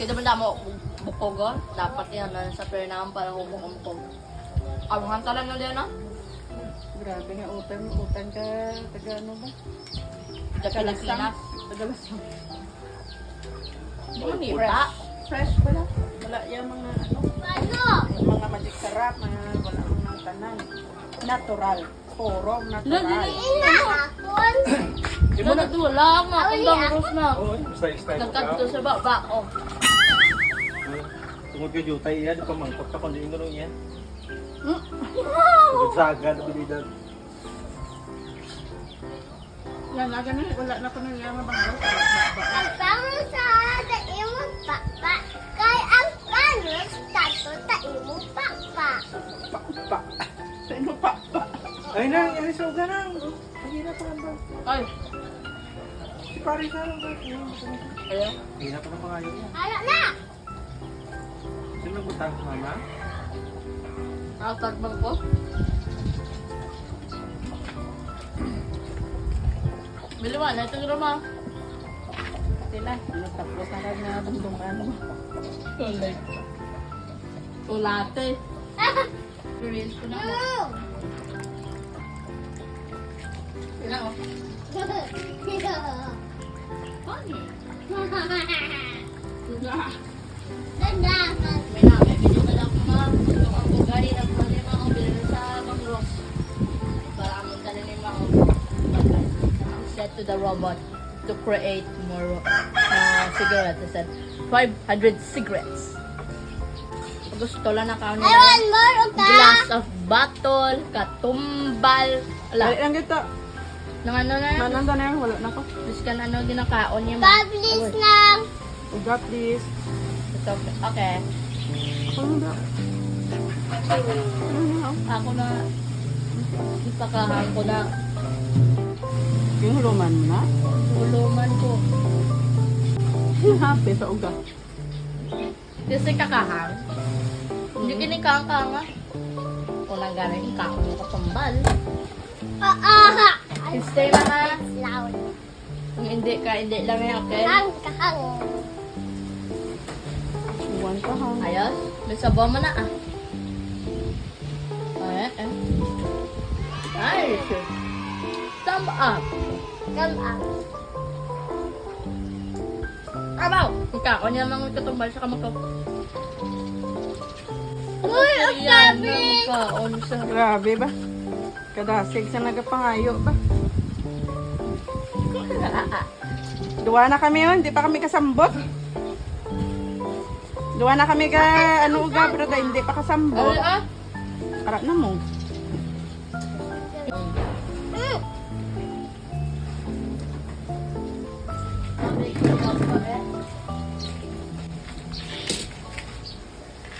Kaya naman mo bukogon. Dapat yan na sa pernam para humukong. Aruhan talang na din, no? Grabe nga, utang ka, taga ano ba? Pilipinas. Tagalasang. Hindi puta. Fresh pala. Wala yung mga mga magic sarap, mga wala mga tanan. Natural. Puro natural. Di mo nagdula nga. Ang dangros na. Oo, style ko Nagkanto sa baba. Oh. Tungkol kay Jutay, iya, di pa mangkot pa kundi yung gano'n yan. Tungkol saga, nabilidad. Yan, aga na, wala na pa nang yung mga bangos. Ang sa imong papa, kay ang panos tato ta imong papa. Pa. Sa ino pa. Ay na, yan sa uga na. Hindi na pa ba? Ay. Si pare ka lang ba? Ayan. Hindi na pa ng pangayo niya. Ano na? Sino nagbutang sa mama? Nakatagbang ko. Biliwan na itong rama. Sila, tapos na lang na bundungan mo. Tulay. Tulate. Experience ko na ako. Sila ako. Funny. Dandangan. May na, may video ka lang mga. Itong ang bugari na mga lima ang bilhin sa Bangros. Para amon ka na lima ang said to the robot to create more cigarettes. I said 500 cigarettes. Gusto lang na kaon I want more of glass of bottle, katumbal, Dali ala, lang kita. nang ano na, Mananda na yan, wala na ko. just kan ano ginakaon niya. Publish lang. Uga, please. It's okay. Okay. Ano ba? Ako na, ipakahan ko na, Yung huluman mo na? huluman ko. Happy sa uga. Kasi kakahang. Hindi kinikang-kanga. Kung nang galing, ikaon mo katumbal. Stay lang ha. Loud. Kung hindi ka, hindi lang yan, okay? Hang kahang. Iwan ka ha. Ayos. May sabaw mo na ah. Ay, sure. Thumb up. Come out. Abaw! Ikaw, niya lang katumbal sa kamako. Uy, ang Yan sabi. na makaon sa... Grabe ba? Kadasig sa nagapangayo ba? Duwa na kami yun, di pa kami kasambot. Duwa na kami ka, ano uga, brada, hindi pa kasambot. Ay, ah! Harap na mo.